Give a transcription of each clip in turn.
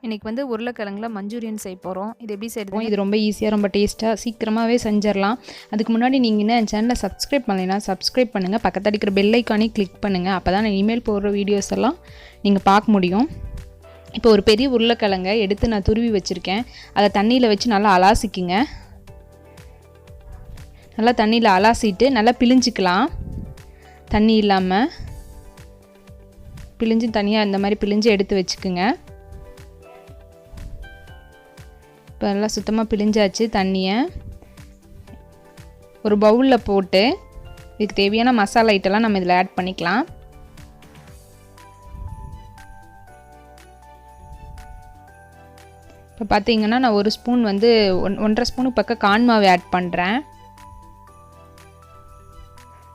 இன்றைக்கி வந்து உருளைக்கிழங்குல மஞ்சூரியன் செய்ய போகிறோம். இது எப்படி செய்யறோம்? இது ரொம்ப ஈஸியாக, ரொம்ப டேஸ்ட்டாக, சீக்கிரமாகவே செஞ்சிடலாம். அதுக்கு முன்னாடி நீங்கள் இன்னும் என் சேனலை சப்ஸ்கிரைப் பண்ணலைன்னா சப்ஸ்கிரைப் பண்ணுங்கள். பக்கத்தில் இருக்கிற பெல் ஐக்கானே கிளிக் பண்ணுங்கள். அப்போ தான் நான் இமெயில் போடுற வீடியோஸ் எல்லாம் நீங்கள் பார்க்க முடியும். இப்போ ஒரு பெரிய உருளைக்கிழங்கை எடுத்து நான் துருவி வச்சுருக்கேன். அதை தண்ணியில் வச்சு நல்லா அலாசிக்குங்க. நல்லா தண்ணியில் அலாசிட்டு நல்லா பிழிஞ்சிக்கலாம். தண்ணி இல்லாமல் பிழிஞ்சு தனியாக இந்த மாதிரி பிழிஞ்சு எடுத்து வச்சுக்குங்க. இப்போ நல்லா சுத்தமாக பிழிஞ்சாச்சு. தண்ணியை ஒரு பவுலில் போட்டு இதுக்கு தேவையான மசாலா ஐட்டெல்லாம் நம்ம இதில் ஆட் பண்ணிக்கலாம். இப்போ பார்த்தீங்கன்னா நான் ஒரு ஸ்பூன் வந்து 1.5 ஸ்பூனுக்கு பக்கம் கார்ன் மாவு ஆட் பண்ணுறேன்.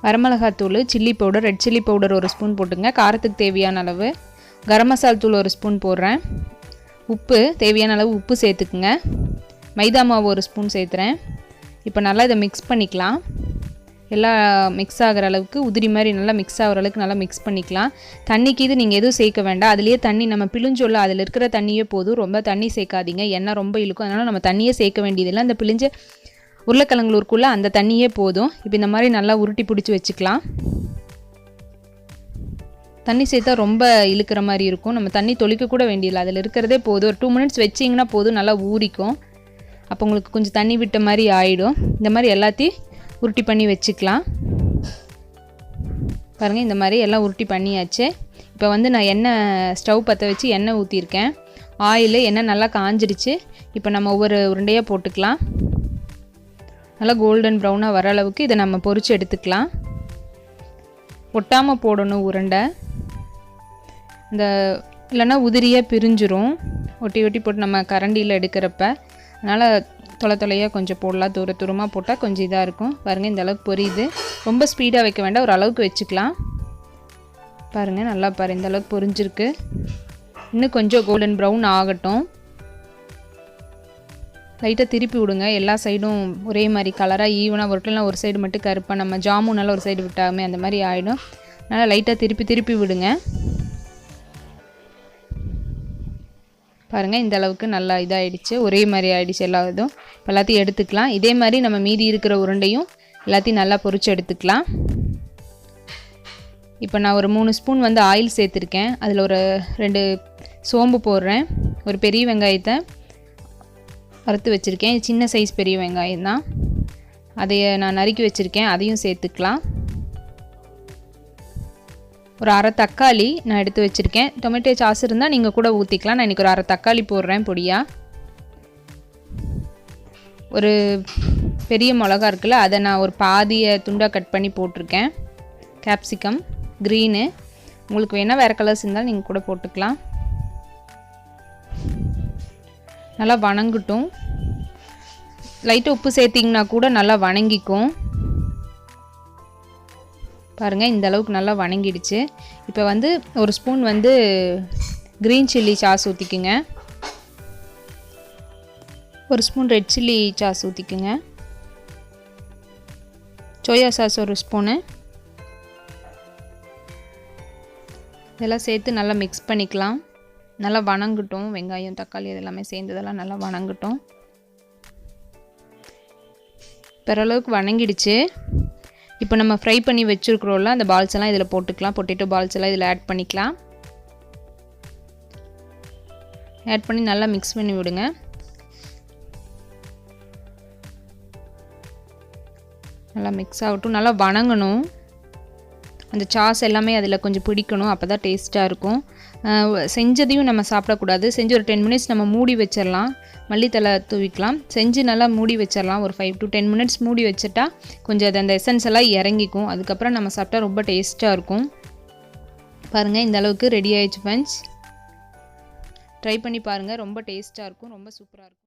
வரமிளகாத்தூள், chilli powder, red chilli powder ஒரு ஸ்பூன் போட்டுங்க, காரத்துக்கு தேவையான அளவு. கரம் மசாலா தூள் ஒரு ஸ்பூன் போடுறேன். உப்பு தேவையான அளவு உப்பு சேர்த்துக்குங்க. மைதா மாவு ஒரு ஸ்பூன் சேர்த்துறேன். இப்போ நல்லா இதை மிக்ஸ் பண்ணிக்கலாம். எல்லாம் மிக்ஸ் ஆகிற அளவுக்கு உதிரி மாதிரி நல்லா மிக்ஸ் ஆகிற அளவுக்கு நல்லா மிக்ஸ் பண்ணிக்கலாம். தண்ணிக்கு இது நீங்கள் எதுவும் சேர்க்க வேண்டாம். அதுலேயே தண்ணி நம்ம பிழிஞ்சோல்ல, அதில் இருக்கிற தண்ணியே போதும். ரொம்ப தண்ணி சேர்க்காதீங்க, எண்ணெய் ரொம்ப இழுக்கும். அதனால் நம்ம தண்ணியே சேர்க்க வேண்டியதில்லை. அந்த பிழிஞ்ச உருளைக்கிழங்குக்குள்ளே அந்த தண்ணியே போதும். இப்போ இந்த மாதிரி நல்லா உருட்டி பிடிச்சி வச்சுக்கலாம். தண்ணி சேர்த்தா ரொம்ப இழுக்கிற மாதிரி இருக்கும். நம்ம தண்ணி தொளிக்க கூட வேண்டியதில்லை, அதில் இருக்கிறதே போதும். ஒரு 2 மினிட்ஸ் வச்சிங்கன்னா போதும், நல்லா ஊறிக்கும். அப்போ உங்களுக்கு கொஞ்சம் தண்ணி விட்ட மாதிரி ஆகிடும். இந்த மாதிரி எல்லாத்தையும் உருட்டி பண்ணி வச்சுக்கலாம். பாருங்கள், இந்த மாதிரி எல்லாம் உருட்டி பண்ணியாச்சு. இப்போ வந்து நான் எண்ணெய் ஸ்டவ் பற்ற வச்சு எண்ணெய் ஊற்றிருக்கேன். எண்ணெய் நல்லா காஞ்சிடுச்சு. இப்போ நம்ம ஒவ்வொரு உருண்டையாக போட்டுக்கலாம். நல்லா கோல்டன் ப்ரௌனாக வர அளவுக்கு இதை நம்ம பொரித்து எடுத்துக்கலாம். ஒட்டாமல் போடணும் உருண்டை, இந்த இல்லைன்னா உதிரியாக பிரிஞ்சிரும். ஒட்டி ஒட்டி போட்டு நம்ம கரண்டியில் எடுக்கிறப்ப, அதனால் தொலையாக கொஞ்சம் போடலாம். தூரமாக போட்டால் கொஞ்சம் இதாக இருக்கும். பாருங்கள், இந்த அளவுக்கு பொரியுது. ரொம்ப ஸ்பீடாக வைக்க வேண்டாம், ஒரு அளவுக்கு வச்சுக்கலாம். பாருங்கள், நல்லா இந்த அளவுக்கு பொரிஞ்சிருக்கு. இன்னும் கொஞ்சம் கோல்டன் ப்ரௌன் ஆகட்டும். லைட்டாக திருப்பி விடுங்க. எல்லா சைடும் ஒரே மாதிரி கலராக ஈவனாக வரட்டும்னா ஒரு சைடு மட்டும் கருப்பாக, நம்ம ஜாமுனெல்லாம் ஒரு சைடு விட்டாமே அந்த மாதிரி ஆகிடும். நல்லா லைட்டாக திருப்பி விடுங்க. பாருங்கள், இந்த அளவுக்கு நல்லா இதாகிடுச்சு, ஒரே மாதிரி ஆகிடுச்சு எல்லா இதுவும். இப்போ எல்லாத்தையும் எடுத்துக்கலாம். இதே மாதிரி நம்ம மீதி இருக்கிற உருண்டையும் எல்லாத்தையும் நல்லா பொரிச்சு எடுத்துக்கலாம். இப்போ நான் ஒரு 3 ஸ்பூன் வந்து ஆயில் சேர்த்துருக்கேன். அதில் ஒரு 2 சோம்பு போடுறேன். ஒரு பெரிய வெங்காயத்தை வறுத்து வச்சுருக்கேன். சின்ன சைஸ் பெரிய வெங்காயம் தான், அதையை நான் நறுக்கி வச்சுருக்கேன். அதையும் சேர்த்துக்கலாம். ஒரு அரை தக்காளி நான் எடுத்து வச்சுருக்கேன். டொமேட்டோ சாஸ் இருந்தால் நீங்கள் கூட ஊற்றிக்கலாம். நான் இன்றைக்கி ஒரு அரை தக்காளி போடுறேன் பொடியாக. ஒரு பெரிய மிளகா இருக்குல்ல, அதை நான் ஒரு பாதியை துண்டாக கட் பண்ணி போட்டிருக்கேன். கேப்சிகம் க்ரீனு, உங்களுக்கு வேணால் வேறு கலர்ஸ் இருந்தால் நீங்கள் கூட போட்டுக்கலாம். நல்லா வணங்கட்டும். லைட்டாக உப்பு சேர்த்திங்கன்னா கூட நல்லா வணங்கிக்கும். பாருங்கள், இந்த அளவுக்கு நல்லா வணங்கிடுச்சு. இப்போ வந்து ஒரு ஸ்பூன் வந்து க்ரீன் சில்லி சாஸ் ஊற்றிக்குங்க. ஒரு ஸ்பூன் ரெட் சில்லி சாஸ் ஊற்றிக்குங்க. சோயா சாஸ் ஒரு ஸ்பூனு. இதெல்லாம் சேர்த்து நல்லா மிக்ஸ் பண்ணிக்கலாம். நல்லா வணங்கட்டும். வெங்காயம், தக்காளி இதெல்லாமே சேர்ந்ததெல்லாம் நல்லா வணங்கட்டும். பெறளவுக்கு வணங்கிடுச்சு. இப்போ நம்ம ஃப்ரை பண்ணி வச்சுருக்குறோம்ல, அந்த பால்ஸ் எல்லாம் இதில் போட்டுக்கலாம். பொட்டேட்டோ பால்ஸ் எல்லாம் இதில் ஆட் பண்ணிக்கலாம். ஆட் பண்ணி நல்லா மிக்ஸ் பண்ணி விடுங்க. நல்லா மிக்ஸ் ஆகட்டும். நல்லா வணங்கணும். அந்த சாஸ் எல்லாமே அதில் கொஞ்சம் பிடிக்கணும். அப்போ தான் டேஸ்ட்டாக இருக்கும். செஞ்சதையும் நம்ம சாப்பிடக்கூடாது. செஞ்சு ஒரு 10 மினிட்ஸ் நம்ம மூடி வச்சிடலாம். மல்லித்தலை தூவிக்கலாம். செஞ்சு நல்லா மூடி வச்சிடலாம். ஒரு 5 to 10 மினிட்ஸ் மூடி வச்சுட்டா கொஞ்சம் அது அந்த எசன்ஸ் எல்லாம் இறங்கிக்கும். அதுக்கப்புறம் நம்ம சாப்பிட்டா ரொம்ப டேஸ்ட்டாக இருக்கும். பாருங்கள், இந்த அளவுக்கு ரெடி ஆயிடுச்சு ஃப்ரெண்ட்ஸ். ட்ரை பண்ணி பாருங்கள், ரொம்ப டேஸ்ட்டாக இருக்கும், ரொம்ப சூப்பராக இருக்கும்.